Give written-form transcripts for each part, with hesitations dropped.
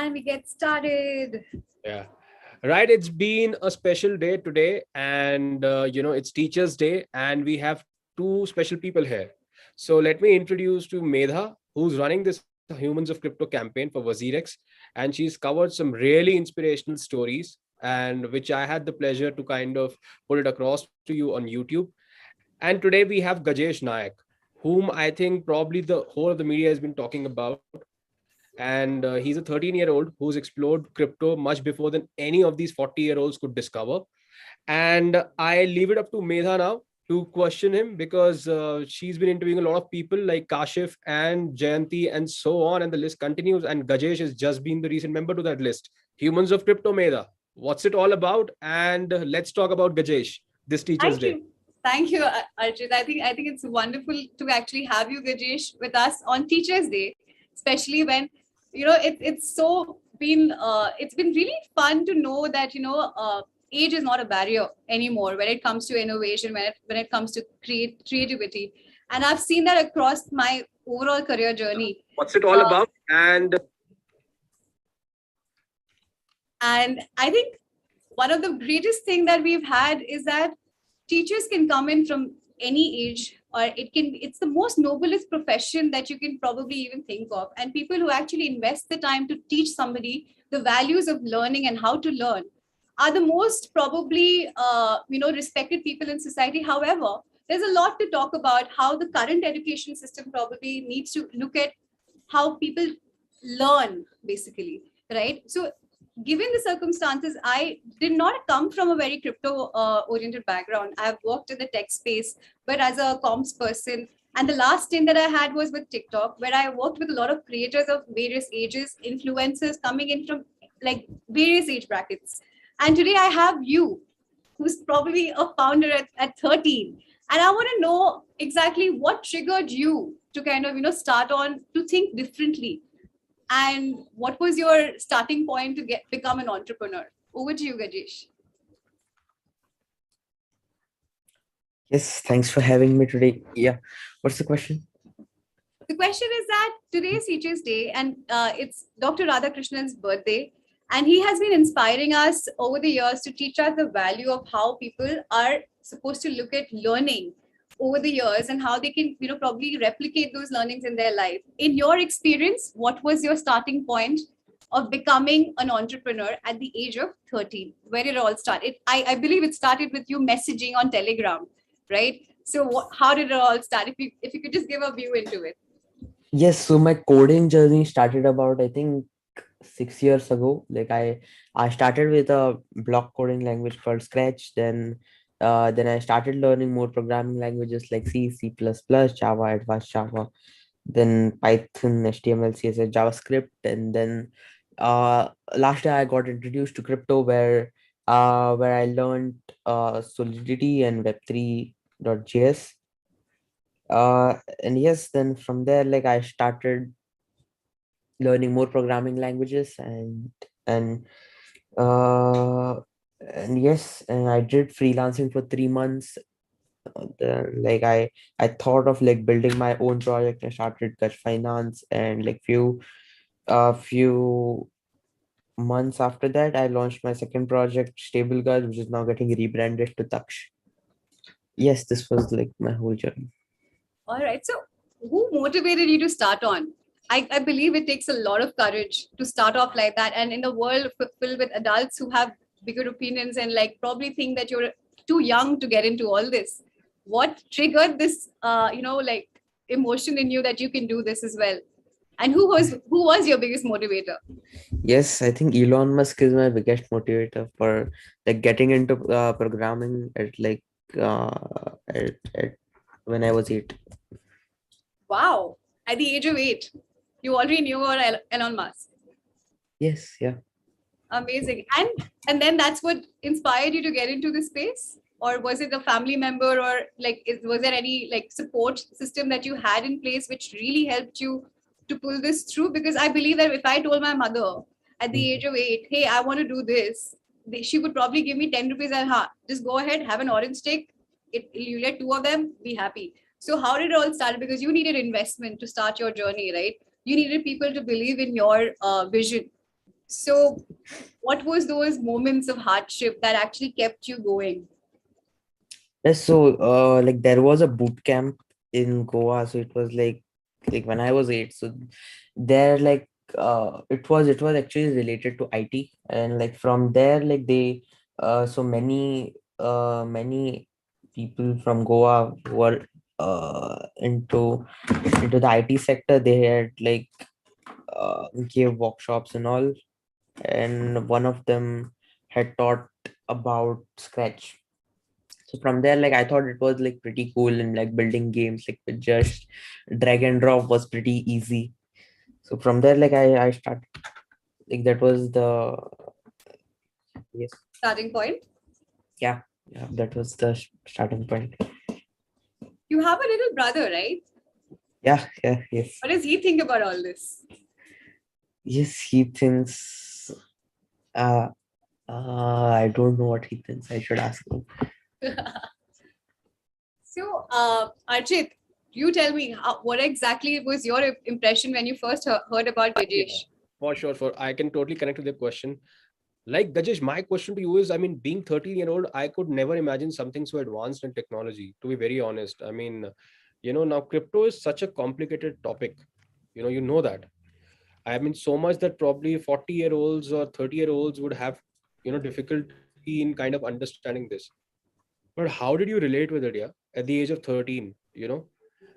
And we get started. Yeah. Right. It's been a special day today, and it's Teachers' Day, and we have two special people here. So let me introduce to Medha, who's running this Humans of Crypto campaign for WazirX, and she's covered some really inspirational stories, and which I had the pleasure to kind of put it across to you on YouTube. And today we have Gajesh Naik, whom I think probably the whole of the media has been talking about, and he's a 13-year-old who's explored crypto much before than any of these 40-year-olds could discover. And I leave it up to Medha now to question him, because she's been interviewing a lot of people like Kashif and Jayanti and so on, and the list continues. And Gajesh has just been the recent member to that list. Humans of Crypto, Medha, what's it all about? And let's talk about Gajesh this Teachers' Thank Day. you. Thank you, Arjit. I think it's wonderful to actually have you, Gajesh, with us on Teachers' Day, especially when it's been really fun to know that age is not a barrier anymore when it comes to innovation, when it comes to creativity, and I've seen that across my overall career journey. What's it all about? And I think one of the greatest thing that we've had is that teachers can come in from any age, or it's the most noblest profession that you can probably even think of. And people who actually invest the time to teach somebody the values of learning and how to learn are the most probably respected people in society. However, there's a lot to talk about how the current education system probably needs to look at how people learn, basically, right? So given the circumstances, I did not come from a very crypto oriented background. I've worked in the tech space, but as a comms person. And the last stint that I had was with TikTok, where I worked with a lot of creators of various ages, influencers coming in from like various age brackets. And today I have you, who's probably a founder at 13. And I want to know exactly what triggered you to kind of, start on to think differently. And what was your starting point to become an entrepreneur? Over to you, Gajesh. Yes, thanks for having me today. Yeah, what's the question? The question is that today is Teachers' Day, and it's Dr. Radhakrishnan's birthday. And he has been inspiring us over the years to teach us the value of how people are supposed to look at learning over the years and how they can, probably replicate those learnings in their life. In your experience, what was your starting point of becoming an entrepreneur at the age of 13? Where did it all start? I believe it started with you messaging on Telegram, right? So how did it all start? If you could just give a view into it. Yes, so my coding journey started about, I think, 6 years ago. Like I started with a block coding language called Scratch. Then I started learning more programming languages like C, C++, Java, Advanced Java, then Python, HTML, CSS, JavaScript, and then last year I got introduced to crypto, where I learned Solidity and Web3.js. And yes, then from there, like I started learning more programming languages, and uh and yes, and I did freelancing for 3 months. Like I thought of like building my own project. I started Kutch Finance, and like few months after that I launched my second project, StableGaj, which is now getting rebranded to Taksh. Yes, this was like my whole journey. All right. So who motivated you to start on? I believe it takes a lot of courage to start off like that. And in a world filled with adults who have bigger opinions and like probably think that you're too young to get into all this, what triggered this, like emotion in you that you can do this as well? And who was your biggest motivator? Yes, I think Elon Musk is my biggest motivator for like getting into programming at when I was 8. Wow. At the age of 8, you already knew about Elon Musk. Yes, yeah. Amazing. And then that's what inspired you to get into this space? Or was it a family member, or like was there any like support system that you had in place which really helped you to pull this through? Because I believe that if I told my mother at the age of 8, hey, I want to do this, she would probably give me 10 rupees and just go ahead, have an orange stick. You let 2 of them, be happy. So how did it all start? Because you needed investment to start your journey, right? You needed people to believe in your vision. So what was those moments of hardship that actually kept you going? Yes, so like there was a boot camp in Goa. So it was like when I was 8. So there it was actually related to IT, and like from there like they so many people from Goa who were into the IT sector. They had gave workshops and all, and one of them had taught about Scratch. So from there, like I thought it was like pretty cool, and like building games like with just drag and drop was pretty easy. So from there, like I started, like that was the, yes, Starting point. yeah, that was the starting point. You have a little brother, right? Yeah, yes, What does he think about all this? yes. He thinks. Uh, I don't know what he thinks. I should ask him. So, Archit, you tell me what exactly was your impression when you first heard about Gajesh? For sure. I can totally connect with the question. Like Gajesh, my question to you is, I mean, being 13-year-old, I could never imagine something so advanced in technology, to be very honest. I mean, now crypto is such a complicated topic. You know that. I mean, so much that probably 40-year-olds or 30-year-olds would have, difficulty in kind of understanding this. But how did you relate with it, yeah, at the age of 13,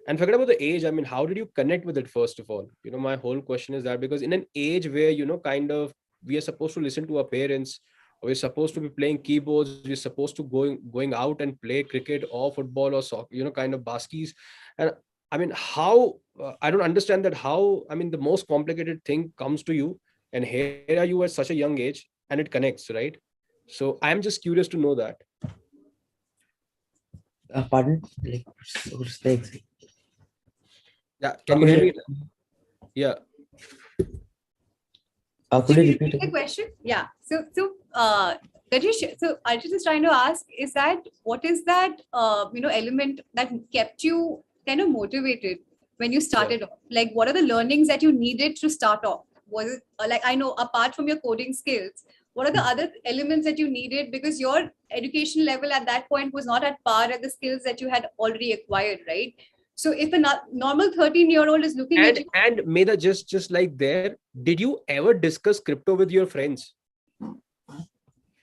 And forget about the age. I mean, how did you connect with it, first of all? My whole question is that because in an age where, kind of we are supposed to listen to our parents, or we're supposed to be playing keyboards, we're supposed to going out and play cricket or football or soccer, kind of baskets. And I mean, how I don't understand that how, I mean, the most complicated thing comes to you, and here are you at such a young age and it connects, right? So I'm just curious to know that. Pardon? Like, what's the exact? Yeah, can you hear me? Yeah. Could Could you you repeat repeat the again? question? Yeah. Gajesh, so Archit is trying to ask, is that what is that element that kept you kind of motivated when you Yeah. started off? Like, what are the learnings that you needed to start off? Was it like, I know apart from your coding skills, what are the other elements that you needed, because your education level at that point was not at par at the skills that you had already acquired, right? So if a normal 13-year-old is looking at And you, and Medha, just like there, did you ever discuss crypto with your friends?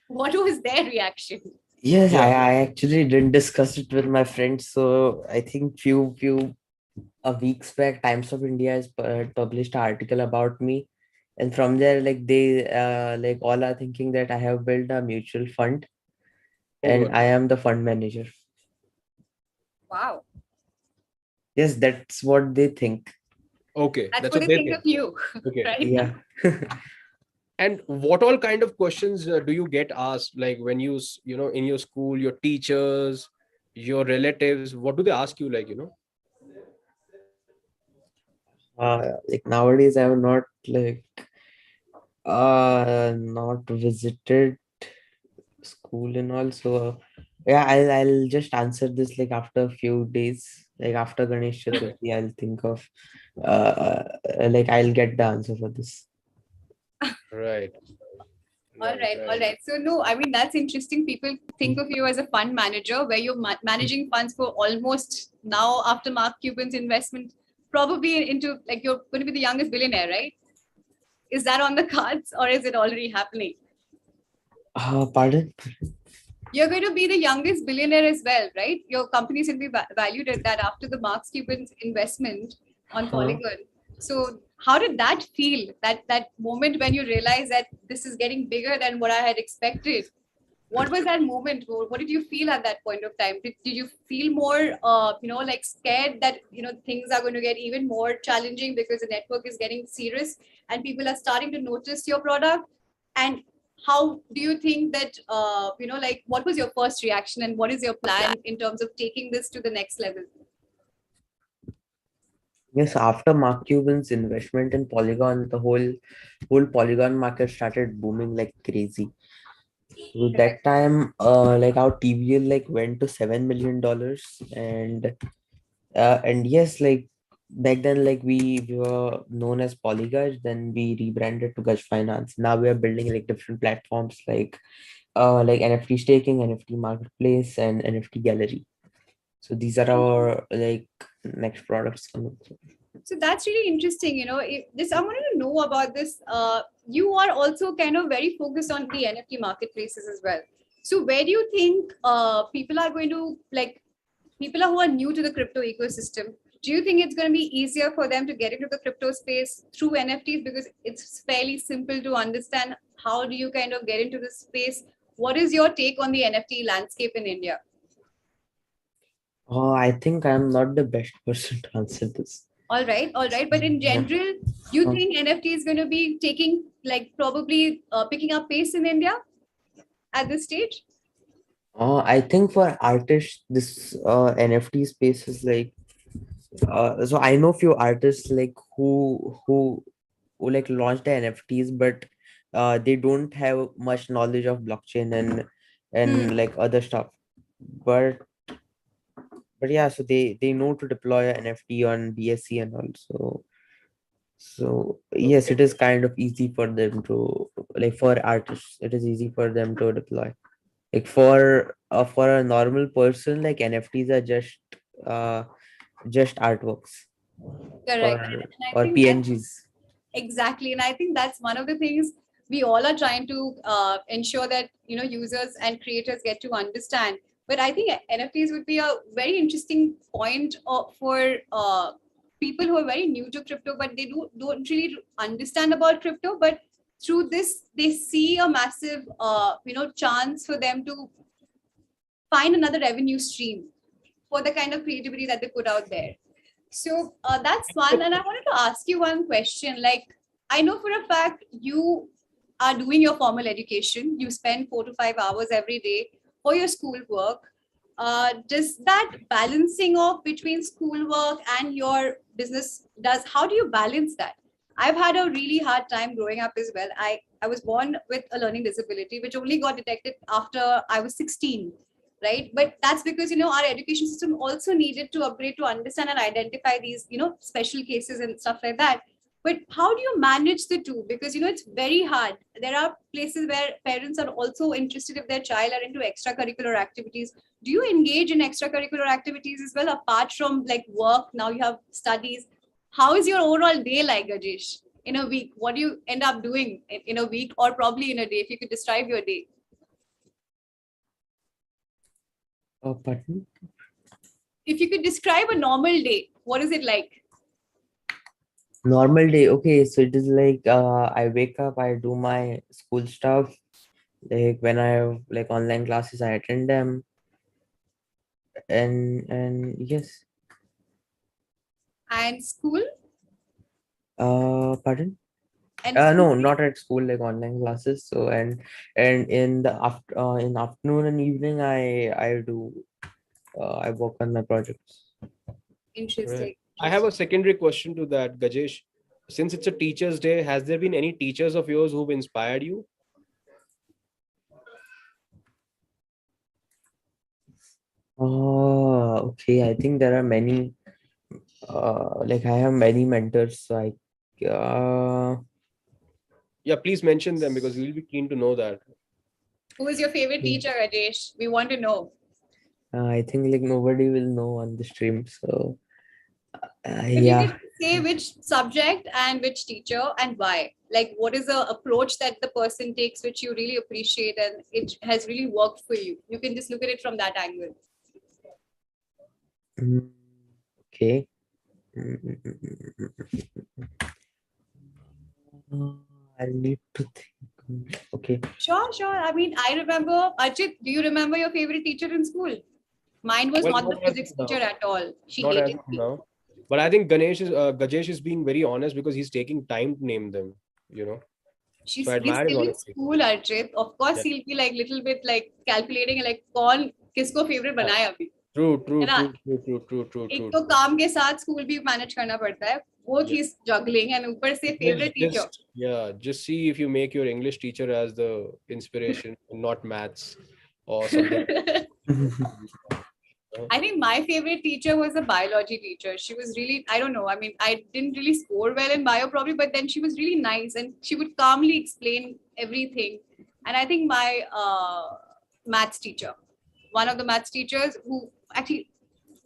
what was their reaction? Yes, Yeah. I actually didn't discuss it with my friends. So I think few a weeks back, Times of India has published an article about me, and from there, like they like all are thinking that I have built a mutual fund, Oh and God. I am the fund manager. Wow. Yes, that's what they think. Okay, That's that's what what they they think think. of you, Okay. right? Yeah. And what all kind of questions do you get asked, like when in your school, your teachers, your relatives? What do they ask you, Like nowadays, I have not visited school and all. So yeah, I'll just answer this like after a few days, like after Ganesh Chaturthi. I'll think of like I'll get the answer for this. Right, All right, right, all right. right. So no, I mean that's interesting. People think of you as a fund manager, where you're managing funds for almost now after Mark Cuban's investment, probably into like you're going to be the youngest billionaire, right? Is that on the cards or is it already happening? Pardon? You're going to be the youngest billionaire as well, right? Your company is going to be valued at that after the Mark Cuban's investment on Uh, Polygon. So how did that feel? That moment when you realize that this is getting bigger than what I had expected? What was that moment? What did you feel at that point of time? Did you feel more like scared that things are going to get even more challenging because the network is getting serious and people are starting to notice your product? And how do you think that like what was your first reaction and what is your plan in terms of taking this to the next level? yes, after Mark Cuban's investment in Polygon, the whole Polygon market started booming like crazy. So Correct. that time, like our TVL like went to $7 million, and yes, like back then, like we were known as PolyGaj, then we rebranded to Gaj Finance. Now we are building like different platforms like NFT staking, NFT marketplace, and NFT gallery. So these are our like next products coming. So that's really interesting. This I wanted to know about this. You are also kind of very focused on the NFT marketplaces as well. So where do you think people are going to people who are new to the crypto ecosystem? Do you think it's going to be easier for them to get into the crypto space through NFTs because it's fairly simple to understand? How do you kind of get into this space? What is your take on the NFT landscape in India? Oh, I think I'm not the best person to answer this. All right, all right. But in Yeah. general, you think NFT is going to be taking probably picking up pace in India at this stage? I think for artists, this NFT space is like so I know few artists like who like launched the NFTs, but they don't have much knowledge of blockchain and Hmm. like other stuff. But but yeah, so they know to deploy an NFT on BSC and also. So yes, Okay. it is kind of easy for them to like for artists, it is easy for them to deploy. Like for a normal person, like NFTs are uh just artworks Correct. or And I or think that PNGs. exactly. And I think that's one of the things we all are trying to ensure that users and creators get to understand. But I think NFTs would be a very interesting point for people who are very new to crypto, but they don't really understand about crypto. But through this, they see a massive chance for them to find another revenue stream for the kind of creativity that they put out there. So that's one. And I wanted to ask you one question. Like, I know for a fact you are doing your formal education. You spend 4 to 5 hours every day for your school work. Does that balancing of between schoolwork and your business how do you balance that? I've had a really hard time growing up as well. I was born with a learning disability, which only got detected after I was 16, right? But that's because our education system also needed to upgrade to understand and identify these special cases and stuff like that. But how do you manage the two? Because it's very hard. There are places where parents are also interested if their child are into extracurricular activities. Do you engage in extracurricular activities as well apart from like work? Now you have studies. How is your overall day like, Gajesh? In a week, what do you end up doing in a week or probably in a day? If you could describe your day. Pardon? If you could describe a normal day, what is it like? Normal day. Okay, so it is like I wake up, I do my school stuff. Like when I have like online classes, I attend them. And yes. And school? Pardon? And school? No, not at school, like online classes. So and in the in afternoon and evening, I do I work on my projects. Right. Interesting. I have a Interesting. secondary question to that, Gajesh. Since it's a Teachers' Day, has there been any teachers of yours who've inspired you? Oh, okay. I think there are many. Like I have many mentors, so Yeah, please mention them because we'll be keen to know that. Who is your favorite teacher, Gajesh? We want to know. I think like nobody will know on the stream. So If you yeah. could say which subject and which teacher and why, like what is the approach that the person takes which you really appreciate and it has really worked for you? You can just look at it from that angle. Mm, okay. Mm, I need to think. Okay. Sure, sure. I mean, I remember, Archit, do you remember your favorite teacher in school? Mine was Well, not the not as physics of teacher now. at all. She Not as hated of me. now. But I think Gajesh is being very honest because he's taking time to name them, you know. So I He's admire his still in honesty. school, Archit. Of course, Yeah. he'll be like little bit like calculating like कौन किसको favorite Yeah. बनाया अभी, True, है true, ना? true, true, true, true, true, एक true, तो true. काम के साथ स्कूल भी मैनेज करना पड़ता है. Both Yeah. he's juggling and ऊपर से Just, favorite teacher. just yeah, just see if you make your English teacher as the inspiration and not maths or something. I think my favorite teacher was a biology teacher. She was really, I don't know, I mean, I didn't really score well in bio probably, but then she was really nice and she would calmly explain everything. And I think my maths teacher, one of the maths teachers who actually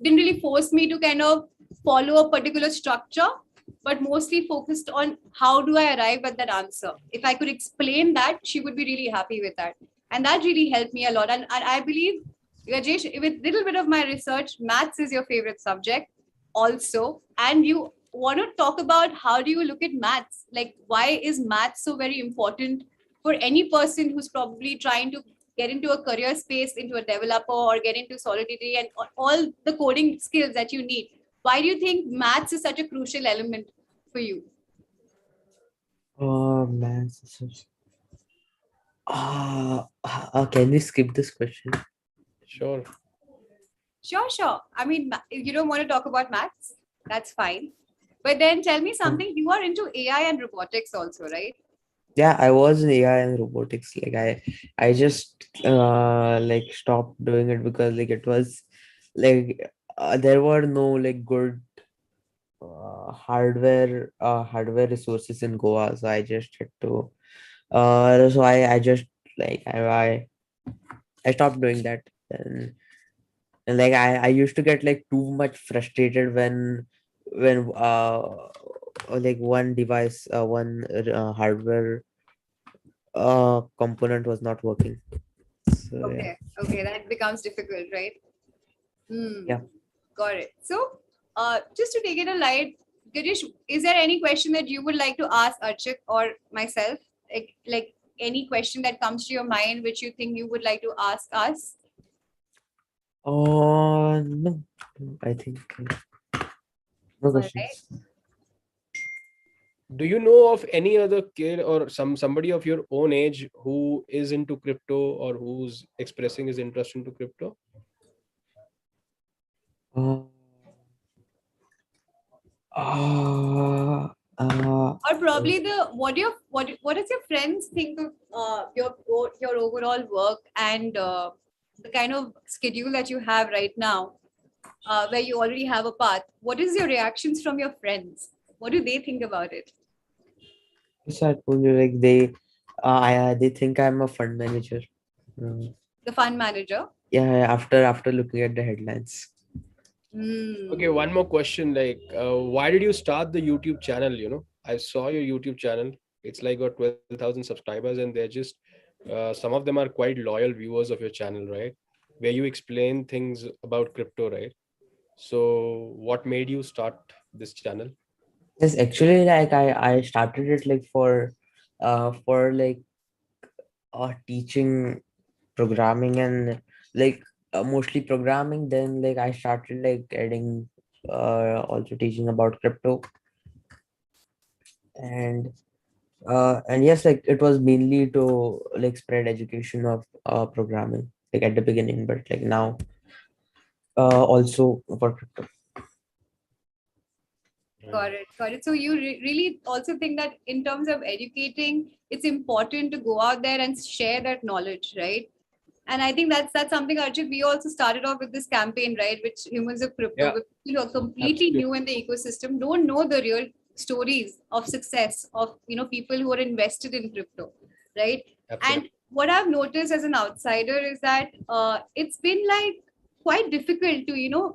didn't really force me to kind of follow a particular structure, but mostly focused on how do I arrive at that answer. If I could explain that, she would be really happy with that. And that really helped me a lot. And I believe, Gajesh, with little bit of my research, maths is your favorite subject also. And you want to talk about how do you look at maths? Like, why is maths so very important for any person who's probably trying to get into a career space, into a developer, or get into Solidity and all the coding skills that you need? Why do you think maths is such a crucial element for you? Oh man, can we skip this question? Sure. Sure. I mean, if you don't want to talk about maths, that's fine. But then tell me something. You are into AI and robotics also, right? Yeah, I was in AI and robotics. Like I just like stopped doing it because like it was like there were no like good hardware resources in Goa, so I just had to so I just like I stopped doing that. And like I used to get like too much frustrated when like one device one hardware component was not working. So yeah. Okay, that becomes difficult, right? Hmm. Yeah. Got it. So, just to take it a light, Girish, is there any question that you would like to ask Archit or myself? Like any question that comes to your mind which you think you would like to ask us? No, I think no All right. questions. Do you know of any other kid or somebody of your own age who is into crypto or who's expressing his interest into crypto? Uh, uh, uh, Or probably the what does your friends think of your overall work and the kind of schedule that you have right now, where you already have a path? What is your reactions from your friends? What do they think about it? so I told you like they think I'm a fund manager. Uh, The fund manager. yeah, after looking at the headlines. Okay, Hmm. one more question. Like, why did you start the YouTube channel? I saw your YouTube channel. It's like got 12,000 subscribers, and they're just some of them are quite loyal viewers of your channel, right? Where you explain things about crypto, right? So, what made you start this channel? Yes, actually, like I started it like for like teaching programming and like mostly programming. Then like I started like adding also teaching about crypto and yes, like it was mainly to like spread education of programming like at the beginning, but like now also for crypto. Got it. So you really also think that in terms of educating, it's important to go out there and share that knowledge, right? And I think that's something, Archit, we also started off with this campaign, right? Which humans of crypto, Yeah, with people who are completely absolutely. new in the ecosystem, don't know the real stories of success of people who are invested in crypto, right? Absolutely. And what I've noticed as an outsider is that it's been like quite difficult to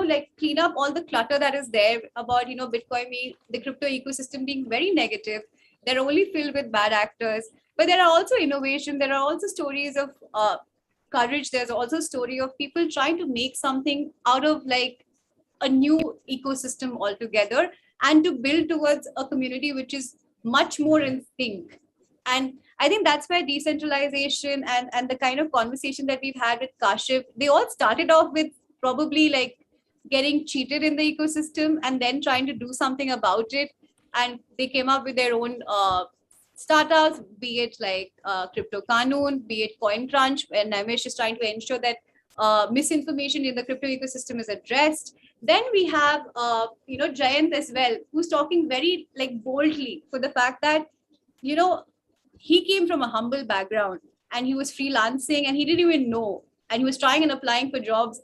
like clean up all the clutter that is there about Bitcoin being the crypto ecosystem being very negative. They're only filled with bad actors, but there are also innovation, there are also stories of courage, there's also a story of people trying to make something out of like a new ecosystem altogether and to build towards a community which is much more in sync. And I think that's where decentralization and the kind of conversation that we've had with Kashif, they all started off with probably like getting cheated in the ecosystem and then trying to do something about it. And they came up with their own startups, be it like Crypto Kanoon, be it Coin Crunch, and Namish is trying to ensure that misinformation in the crypto ecosystem is addressed. Then we have, Jayant as well, who's talking very like boldly for the fact that, you know, he came from a humble background and he was freelancing and he didn't even know. And he was trying and applying for jobs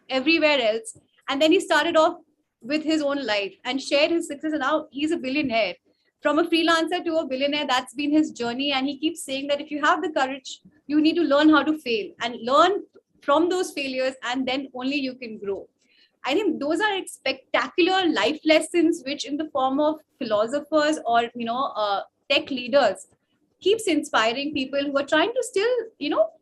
everywhere else. And then he started off with his own life and shared his success. And now he's a billionaire. From a freelancer to a billionaire, that's been his journey. And he keeps saying that if you have the courage, you need to learn how to fail and learn from those failures, and then only you can grow. I think those are spectacular life lessons, which in the form of philosophers or tech leaders keeps inspiring people who are trying to still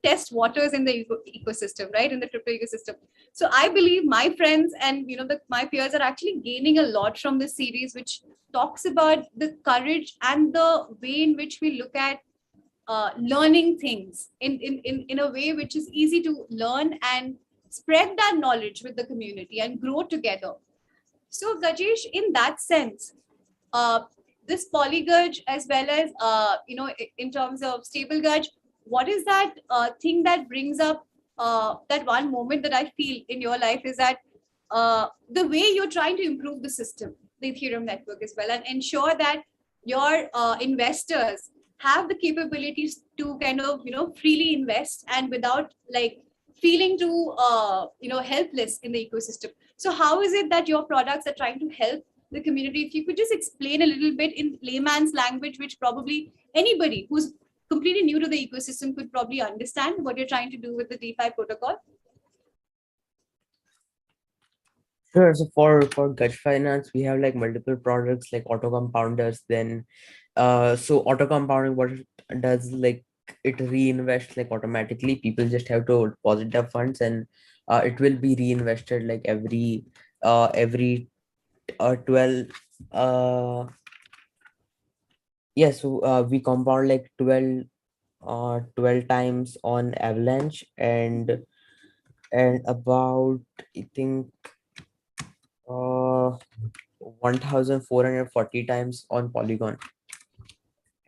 test waters in the ecosystem, right, in the crypto ecosystem. So I believe my friends and my peers are actually gaining a lot from this series, which talks about the courage and the way in which we look at learning things in a way which is easy to learn and spread that knowledge with the community and grow together. So Gajesh, in that sense, uh, this PolyGaj as well as in terms of StableGaj, what is that thing that brings up that one moment that I feel in your life is that the way you're trying to improve the system, the Ethereum network as well, and ensure that your investors have the capabilities to kind of freely invest and without like feeling too helpless in the ecosystem. So how is it that your products are trying to help the community? If you could just explain a little bit in layman's language, which probably anybody who's completely new to the ecosystem could probably understand what you're trying to do with the DeFi protocol. Sure. So for Gaj Finance, we have like multiple products like auto compounders. Then, so auto compounding, what it does, like it reinvests like automatically. People just have to deposit their funds, and it will be reinvested like every 12. Yeah. So we compound like 12 times on Avalanche, and about, I think, 1440 times on Polygon.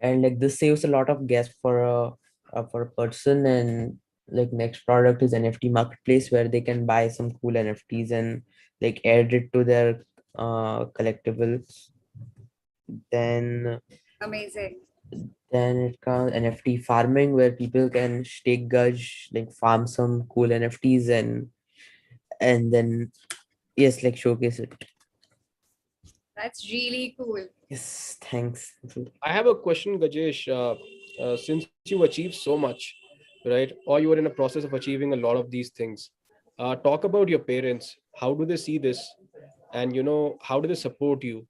And like this saves a lot of gas for a person. And like next product is NFT marketplace, where they can buy some cool NFTs and like add it to their collectibles. Then Amazing. then it comes NFT farming, where people can stake Gaj, like farm some cool NFTs, and then, yes, like showcase it. That's really cool. Yes, thanks. I have a question, Gajesh. Since you achieved so much, right, or you are in a process of achieving a lot of these things, talk about your parents. How do they see this? And how do they support you?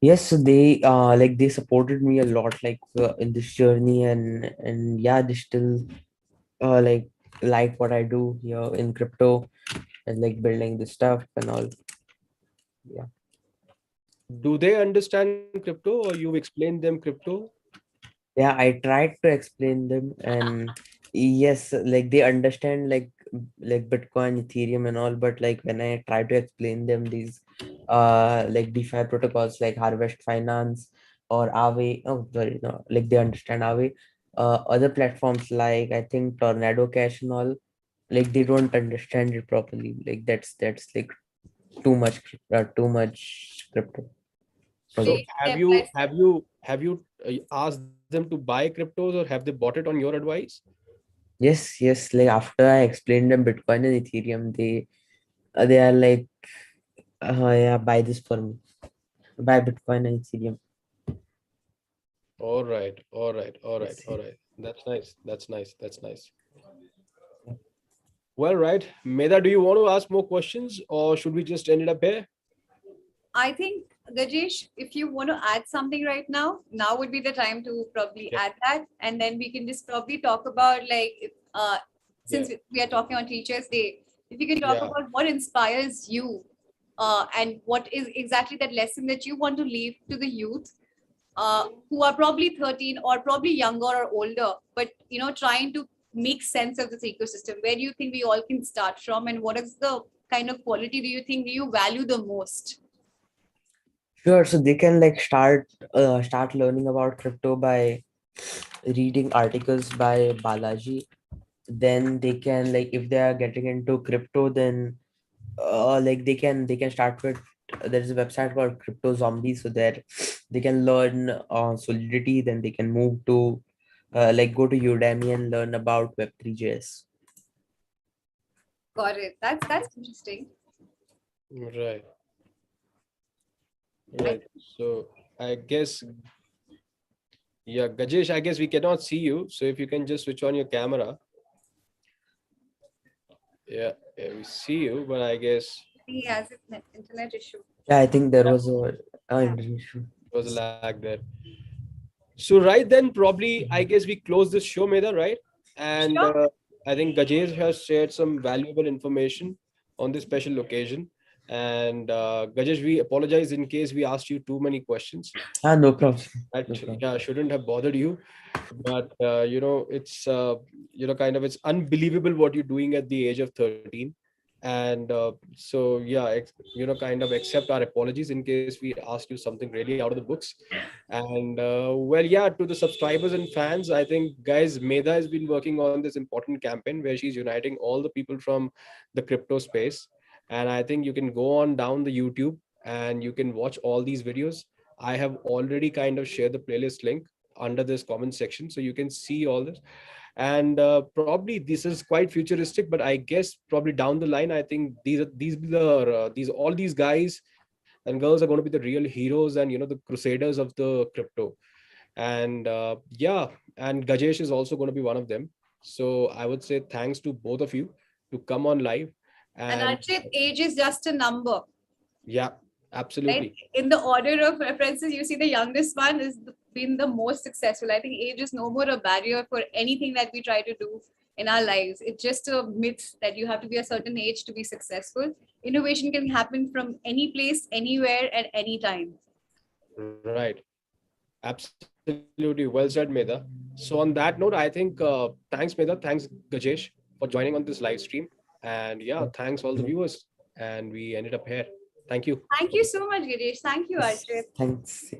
Yes, so they like they supported me a lot, like in this journey. And yeah, they still like what I do here in crypto, and like building this stuff and all. Yeah. Do they understand crypto, or you've explained them crypto? Yeah, I tried to explain them, and yes, like they understand like Bitcoin, Ethereum and all. But like when I try to explain them these like DeFi protocols like Harvest Finance or Aave, oh sorry, no, like they understand Aave. Other platforms like, I think, Tornado Cash and all, like they don't understand it properly. Like that's like too much crypto for So them. They have step you by have step. you have you asked them to buy cryptos, or have they bought it on your advice? Yes, yes. Like after I explained them Bitcoin and Ethereum, they are like, yeah, buy this for me. Buy Bitcoin and Ethereum. All right, all right, all right, Yes. all right. That's nice. That's nice. That's nice. Well, right. Medha, do you want to ask more questions, or should we just end it up here? I think, Gajesh, if you want to add something right now, now would be the time to probably Yeah. add that. And then we can just probably talk about like, Yeah. since we are talking on Teachers' Day, if you can talk Yeah. about what inspires you and what is exactly that lesson that you want to leave to the youth who are probably 13 or probably younger or older, but trying to make sense of this ecosystem. Where do you think we all can start from, and what is the kind of quality do you think you value the most? Sure. So they can like start learning about crypto by reading articles by Balaji. Then they can, like, if they are getting into crypto, then like they can start with, there's a website called Crypto Zombies, so that they can learn Solidity. Then they can move to like go to Udemy and learn about Web3.js. Got it. That's interesting. Right. Right. So I guess, yeah, Gajesh, I guess we cannot see you. So if you can just switch on your camera. Yeah, yeah, we see you, but I guess He has an internet issue. Yeah, I think there yeah, was a Yeah. internet issue. there was a lag there. So right then, probably I guess we close this show, Medha, right? And Sure. I think Gajesh has shared some valuable information on this special occasion. And Gajesh, we apologize in case we asked you too many questions. No problem. That No problem. yeah shouldn't have bothered you, but it's kind of it's unbelievable what you're doing at the age of 13. And so yeah, kind of accept our apologies in case we asked you something really out of the books. And well, yeah, to the subscribers and fans, I think, guys, Medha has been working on this important campaign where she's uniting all the people from the crypto space. And I think you can go on down the YouTube and you can watch all these videos. I have already kind of shared the playlist link under this comment section, so you can see all this. And probably this is quite futuristic, but I guess probably down the line, I think these all these guys and girls are going to be the real heroes and the crusaders of the crypto. And yeah, and Gajesh is also going to be one of them. So I would say thanks to both of you to come on live. And And Archit, age is just a number. yeah, Right? absolutely. In the order of references, you see the youngest one has been the most successful. I think age is no more a barrier for anything that we try to do in our lives. It's just a myth that you have to be a certain age to be successful. Innovation can happen from any place, anywhere, at any time. Right. Absolutely. Well said, Medha. So on that note, I think thanks, Medha. Thanks, Gajesh, for joining on this live stream. And yeah, thanks all the viewers. And we ended up here. Thank you. Thank you so much, Girish. Thank you, Yes, Archit. thanks.